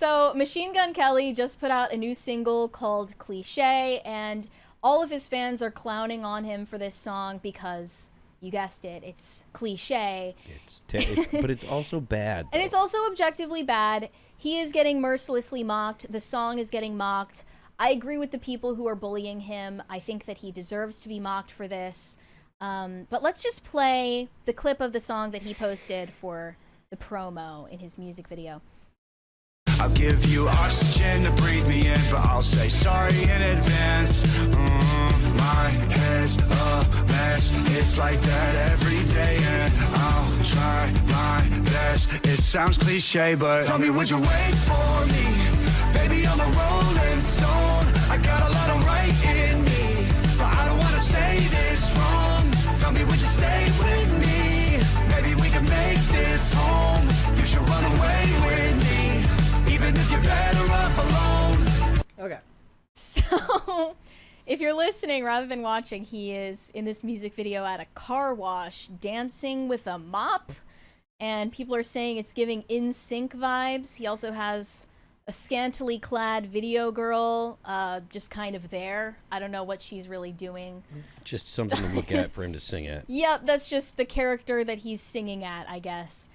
So Machine Gun Kelly just put out a new single called Cliche, and all of his fans are clowning on him for this song because, you guessed it, it's cliche. But it's also bad, though. And it's also objectively bad. He is getting mercilessly mocked. The song is getting mocked. I agree with the people who are bullying him. I think that he deserves to be mocked for this. But let's just play the clip of the song that he posted for the promo in his music video. I'll give you oxygen to breathe me in, but I'll say sorry in advance. My head's a mess, it's like that every day, and I'll try my best. It sounds cliche, but tell me, would you wait for me? Baby, I'm a rolling stone, I got a lot of right in me, but I don't wanna say this wrong. Tell me, would you stay with me? Maybe we can make this home. You should run away with me, even if you're better off alone. Okay. So, if you're listening rather than watching, he is in this music video at a car wash dancing with a mop, and people are saying it's giving NSYNC vibes. He also has a scantily clad video girl just kind of there. I don't know what she's really doing. Just something to look at for him to sing at. Yep, that's just the character that he's singing at, I guess.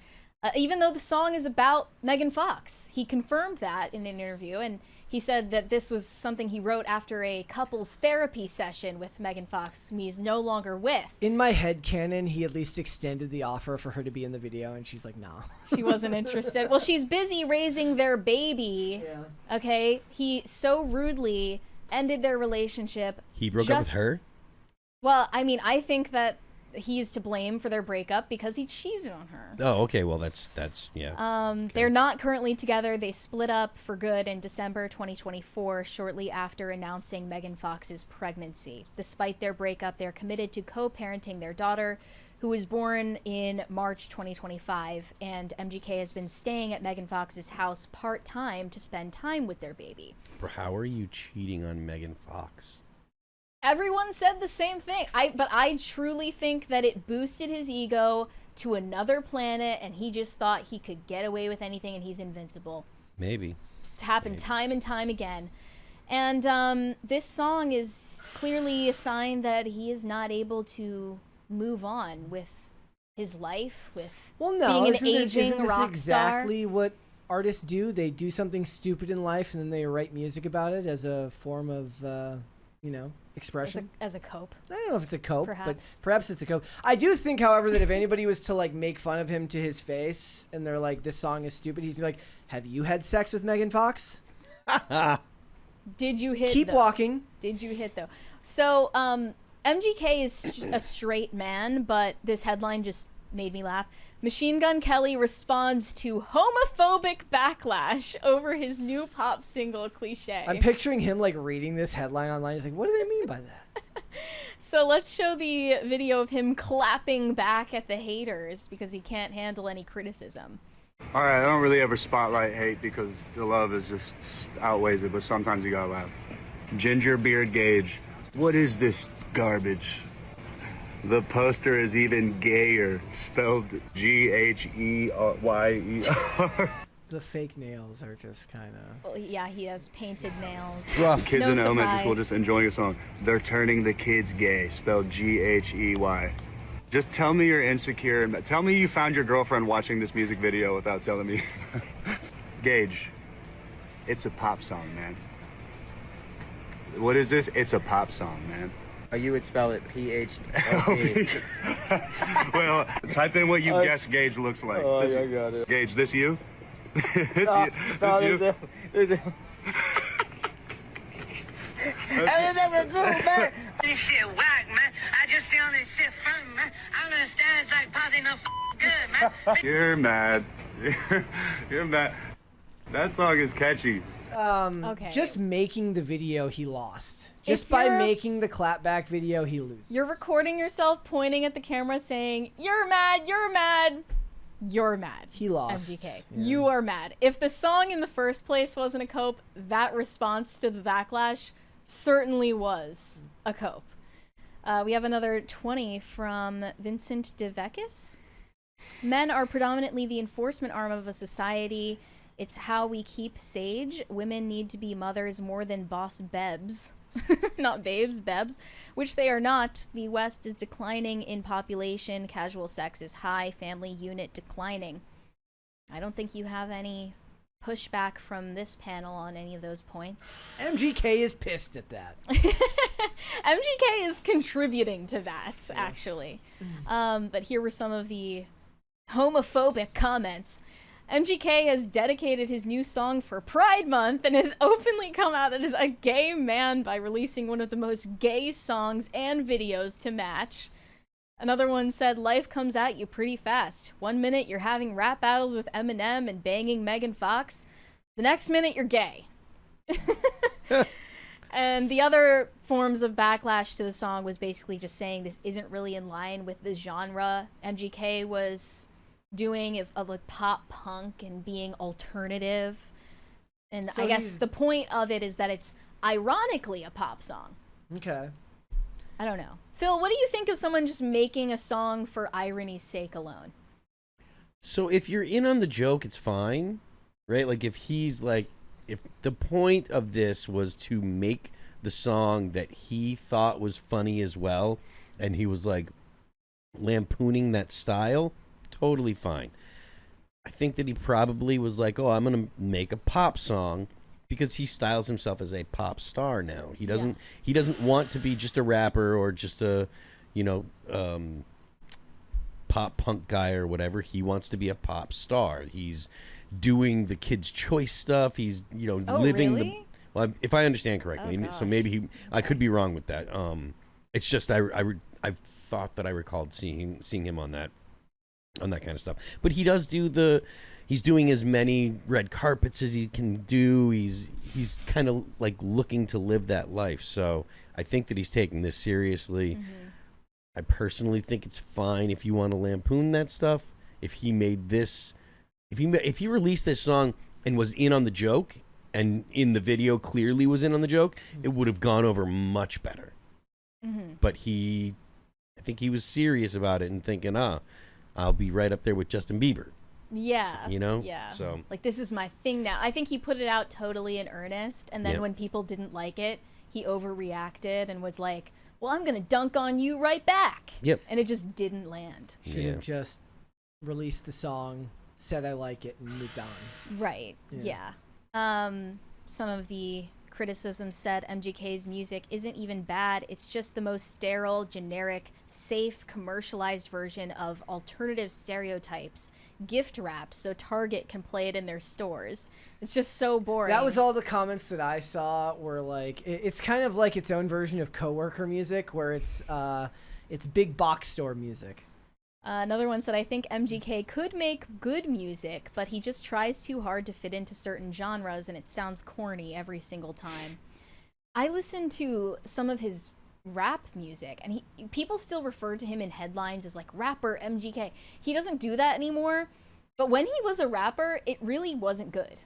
Even though the song is about Megan Fox. He confirmed that in an interview, and he said that this was something he wrote after a couples therapy session with Megan Fox, whom he's no longer with. In my head canon, he at least extended the offer for her to be in the video, and she's like, no. She wasn't interested. Well, she's busy raising their baby. Yeah. Okay? He so rudely ended their relationship. He broke up with her? Well, I mean, I think that he's to blame for their breakup because he cheated on her. Oh, okay. Well, that's yeah. Okay. They're not currently together. They split up for good in December 2024, shortly after announcing Megan Fox's pregnancy. Despite their breakup, they're committed to co-parenting their daughter, who was born in March 2025, and MGK has been staying at Megan Fox's house part-time to spend time with their baby. How are you cheating on Megan Fox? Everyone said the same thing. But I truly think that it boosted his ego to another planet, and he just thought he could get away with anything, and he's invincible. Maybe. It's happened time and time again. And this song is clearly a sign that he is not able to move on with his life, with being an aging rock star. Exactly what artists do? They do something stupid in life, and then they write music about it as a form of, expression. As a cope. I don't know if it's a cope, perhaps. But perhaps it's a cope. I do think, however, that if anybody was to like make fun of him to his face and they're like, this song is stupid, he's gonna be like, have you had sex with Megan Fox? Did you hit? Keep walking. Did you hit though? So MGK is a straight man, but this headline just made me laugh. Machine Gun Kelly responds to homophobic backlash over his new pop single Cliche. I'm picturing him like reading this headline online. He's like, what do they mean by that? So let's show the video of him clapping back at the haters because he can't handle any criticism. All right, I don't really ever spotlight hate because the love is just outweighs it, but sometimes you gotta laugh. Ginger Beard Gage, what is this garbage? The poster is even gayer, spelled G-H-E-Y-E-R. The fake nails are just kind of... Well, yeah, he has painted nails. Rough. Kids No in elementary school surprise. just enjoying a song. They're turning the kids gay, spelled G-H-E-Y. Just tell me you're insecure. Tell me you found your girlfriend watching this music video without telling me. Gage, it's a pop song, man. What is this? It's a pop song, man. Or you would spell it P-H-O-P. Well, type in what you guess Gage looks like. Oh, yeah, I got it. Gage, this you? This No, you? no, This you? there's a... This shit whack, man. I just found this shit from, man. I understand it's like popping no good, man. You're mad. You're mad. That song is catchy. Okay. Just making the video, he lost. Just by making the clapback video, he loses. You're recording yourself pointing at the camera saying, you're mad, you're mad, you're mad. He lost. MGK. Yeah. You are mad. If the song in the first place wasn't a cope, that response to the backlash certainly was a cope. We have another 20 from Vincent DeVecchis. Men are predominantly the enforcement arm of a society. It's how we keep sage. Women need to be mothers more than boss bebs. Not babes, bebs, which they are not. The West is declining in population. Casual sex is high. Family unit declining. I don't think you have any pushback from this panel on any of those points. MGK is pissed at that. MGK is contributing to that, actually. But here were some of the homophobic comments. MGK has dedicated his new song for Pride Month and has openly come out as a gay man by releasing one of the most gay songs and videos to match. Another one said, life comes at you pretty fast. 1 minute you're having rap battles with Eminem and banging Megan Fox. The next minute you're gay. And the other forms of backlash to the song was basically just saying this isn't really in line with the genre MGK was doing of like pop punk and being alternative. And So I guess the point of it is that it's ironically a pop song. Okay. I don't know. Phil, what do you think of someone just making a song for irony's sake alone? So if you're in on the joke, it's fine, right? Like if he's like, if the point of this was to make the song that he thought was funny as well, and he was like lampooning that style, totally fine. I think that he probably was like, oh, I'm going to make a pop song because he styles himself as a pop star now. He doesn't want to be just a rapper or just a, pop punk guy or whatever. He wants to be a pop star. He's doing the Kids' Choice stuff. He's, living really? the... Well, if I understand correctly, so maybe I could be wrong with that. It's just I thought that I recalled seeing him on that kind of stuff. But he does do he's doing as many red carpets as he can do. He's kind of like looking to live that life. So I think that he's taking this seriously. I personally think it's fine if you want to lampoon that stuff. If he made this, if he released this song and was in on the joke, and in the video clearly was in on the joke, it would have gone over much better. But I think he was serious about it and thinking, I'll be right up there with Justin Bieber. Yeah. Yeah. So like, this is my thing now. I think he put it out totally in earnest, and then when people didn't like it, he overreacted and was like, well, I'm gonna dunk on you right back. Yep. And it just didn't land. Should have just released the song, said I like it, and moved on. Right. Yeah. Some of the criticism said MGK's music isn't even bad. It's just the most sterile, generic, safe, commercialized version of alternative stereotypes, gift wrapped so Target can play it in their stores. It's just so boring. That was all the comments that I saw were like, it's kind of like its own version of coworker music, where it's big box store music. Another one said, I think MGK could make good music, but he just tries too hard to fit into certain genres, and it sounds corny every single time. I listened to some of his rap music, and people still refer to him in headlines as like rapper MGK. He doesn't do that anymore, but when he was a rapper, it really wasn't good.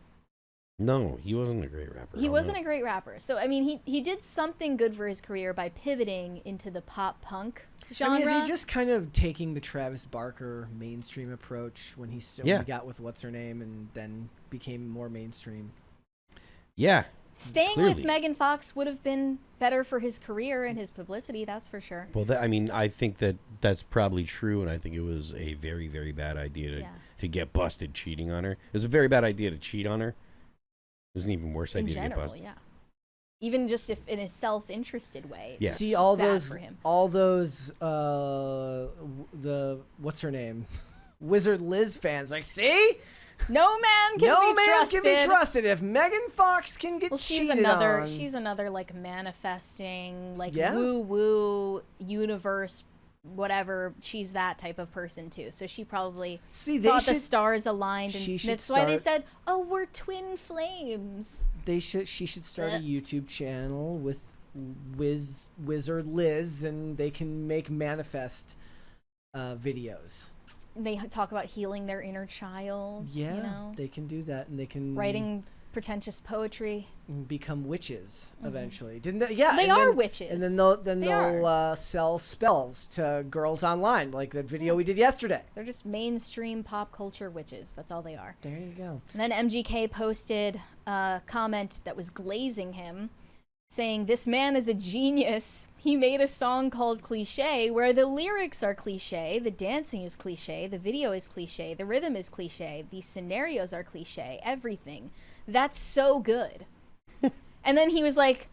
no, he wasn't a great rapper. He wasn't a great rapper. So, I mean, he did something good for his career by pivoting into the pop punk genre. I mean, is he just kind of taking the Travis Barker mainstream approach when he got with What's Her Name and then became more mainstream? Yeah. Staying clearly. with Megan Fox would have been better for his career and his publicity, that's for sure. Well, I think that's probably true, and I think it was a very, very bad idea to get busted cheating on her. It was a very bad idea to cheat on her. It was an even worse idea to get busted. Yeah. Even just if in a self-interested way. Yeah. See all bad those, for him. The what's her name, Wizard Liz fans like, see, No man can be trusted. If Megan Fox can get cheated on, she's another like manifesting, like Yeah. woo universe, whatever. She's that type of person too. So she probably thought the stars aligned, and that's why they said, "Oh, we're twin flames." She should start a YouTube channel with Wizard Liz, and they can make manifest videos. They talk about healing their inner child. Yeah, you know? they can do that, and they can writing pretentious poetry. Become witches eventually. Didn't they? Yeah, They are witches. And then they'll sell spells to girls online, like that video we did yesterday. They're just mainstream pop culture witches. That's all they are. There you go. And then MGK posted a comment that was glazing him, saying, "This man is a genius. He made a song called Cliche where the lyrics are cliche, the dancing is cliche, the video is cliche, the rhythm is cliche, the scenarios are cliche, everything. That's so good." And then he was like,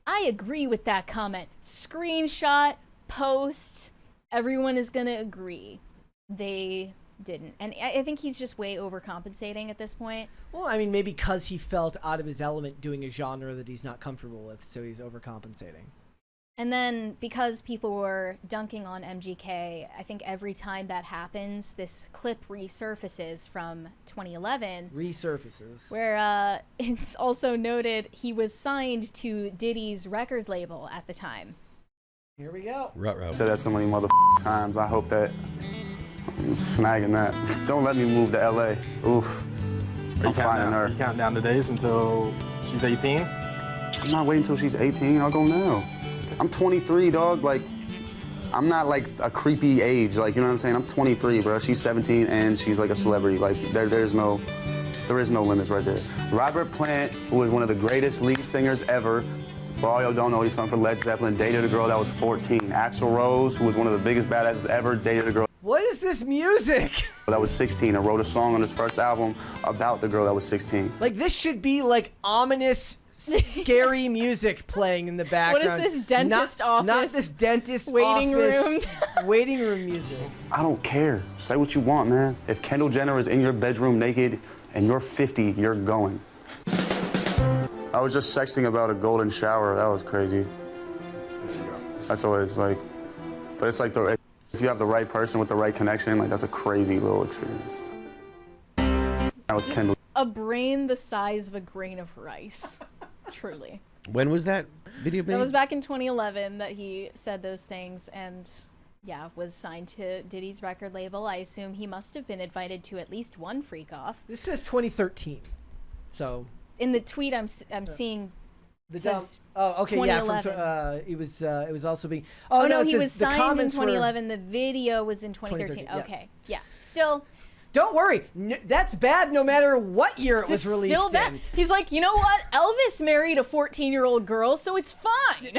"I agree with that comment. Screenshot, post, everyone is gonna agree." They didn't. And I think he's just way overcompensating at this point. Well, I mean, maybe because he felt out of his element doing a genre that he's not comfortable with, so he's overcompensating. And then because people were dunking on MGK, I think every time that happens, this clip resurfaces from 2011. Resurfaces. Where it's also noted he was signed to Diddy's record label at the time. Here we go. I said that so many times. I hope that I'm snagging that. Don't let me move to LA. Oof. I'm finding her. You count down the days until she's 18? I'm not waiting until she's 18. I'll go now. I'm 23, dog. Like, I'm not like a creepy age. Like, you know what I'm saying? I'm 23, bro. She's 17 and she's like a celebrity. Like, there is no limits right there. Robert Plant, who is one of the greatest lead singers ever. For all y'all don't know, he sung for Led Zeppelin, dated a girl that was 14. Axl Rose, who was one of the biggest badasses ever, dated a girl What is this music? that was 16 and wrote a song on his first album about the girl that was 16. Like, this should be like ominous, scary music playing in the background. What is this dentist office? Not this dentist waiting office room. waiting room music. I don't care. Say what you want, man. If Kendall Jenner is in your bedroom naked and you're 50, you're going. I was just sexting about a golden shower. That was crazy. That's always like, but it's like if you have the right person with the right connection, like that's a crazy little experience. That was Kendall. A brain the size of a grain of rice. Truly. When was that video made? That was back in 2011 that he said those things and, yeah, was signed to Diddy's record label. I assume he must have been invited to at least one freak off. This says 2013. So in the tweet I'm seeing the says oh, okay, 2011. yeah, it was also being Oh, no, it he says was the signed in comments 2011. The video was in 2013. 2013, yes. Okay. Yeah. Still, don't worry. That's bad no matter what year it was it's released still bad. in. He's like, "You know what? Elvis married a 14-year-old girl, so it's fine."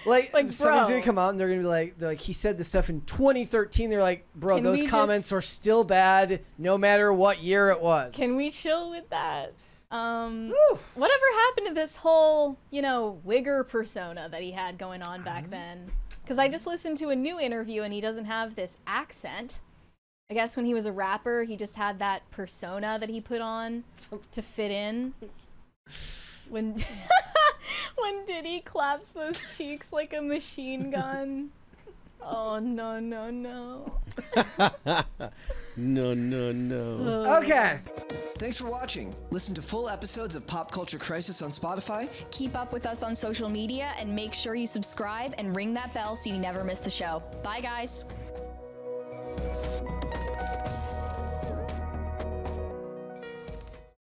Like somebody's bro. gonna come out and they're gonna be like, he said this stuff in 2013. They're like, bro, Can those we comments just- were still bad no matter what year it was. Can we chill with that? Whatever happened to this whole, wigger persona that he had going on back then? Because I just listened to a new interview and he doesn't have this accent. I guess when he was a rapper, he just had that persona that he put on to fit in. When when Diddy claps those cheeks like a machine gun. Oh, no, no, no. No. Okay. Thanks for watching. Listen to full episodes of Pop Culture Crisis on Spotify. Keep up with us on social media and make sure you subscribe and ring that bell so you never miss the show. Bye, guys.